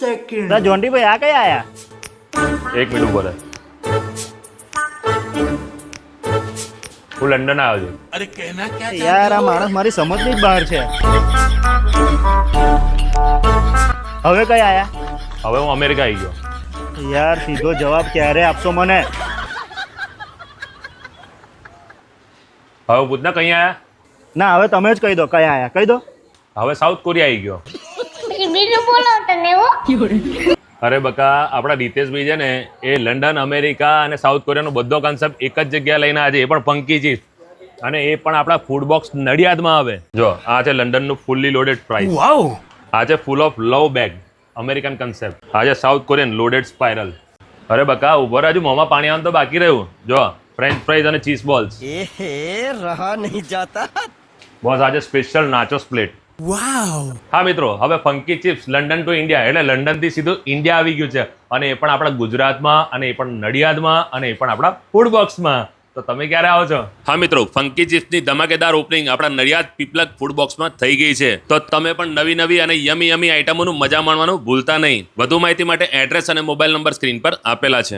Second જોન્ટી ભાઈ આ કયા આયા? એક મિનિટ ઉભો રહે. હું લંડન આવ્યો છું. अरे कहना क्या યાર આ માણસ મારી સમજની જ બહાર છે. હવે કયા આયા? હવે હું અમેરિકા આવી ગયો. યાર સીધો જવાબ ક્યારે આપશો મને? હવે પૂછના કहीं આયા? ના હવે તમે જ કહી દો કયા આયા, કહી દો. હવે સાઉથ કોરિયા આવી ગયો. બીજું બોલો તને હો. અરે બકા, આપણા રીતેશભાઈ છે ને એ લંડન, અમેરિકા અને સાઉથ કોરિયાનો બધો કોન્સેપ્ટ એક જ જગ્યાએ લઈને આવે છે. એ પણ ફંકી ચીઝ, અને એ પણ આપણા ફૂડ બોક્સ નડિયાદમાં આવે. જો આ છે લંડનનું ફૂલ્લી લોડેડ ફ્રાઈઝ. वाओ આ છે full of love bag, American concept. આ છે સાઉથ કોરિયન લોડેડ સ્પાઇરલ. અરે બકા ઉભો રહેજો, મોંમાં પાણી આવવાનું તો બાકી રહ્યું. જો ફ્રેન્ચ ફ્રાઈઝ અને ચીઝ બોલ્સ. रहा नहीं जाता. બોસ આજે સ્પેશિયલ નાચોસ પ્લેટ. वाओ હા મિત્રો, હવે funky chips London to India, એટલે લંડન થી સીધું ઇન્ડિયા આવી ગયું છે, અને એ પણ આપણા ગુજરાતમાં, અને એ પણ નડિયાદમાં, અને એ પણ આપણા ફૂડ બોક્સમાં. તો તમે ક્યારે આવો છો? હા મિત્રો, ફંકી ચિપ્સની ધમાકેદાર ઓપનિંગ આપણા નડિયાદ પીપલક ફૂડ બોક્સમાં થઈ ગઈ છે. તો તમે પણ નવી નવી અને યમી યમી આઈટમોનું મજા માણવાનું ભૂલતા નહીં. વધુ માહિતી માટે એડ્રેસ અને મોબાઈલ નંબર સ્ક્રીન પર આપેલા છે.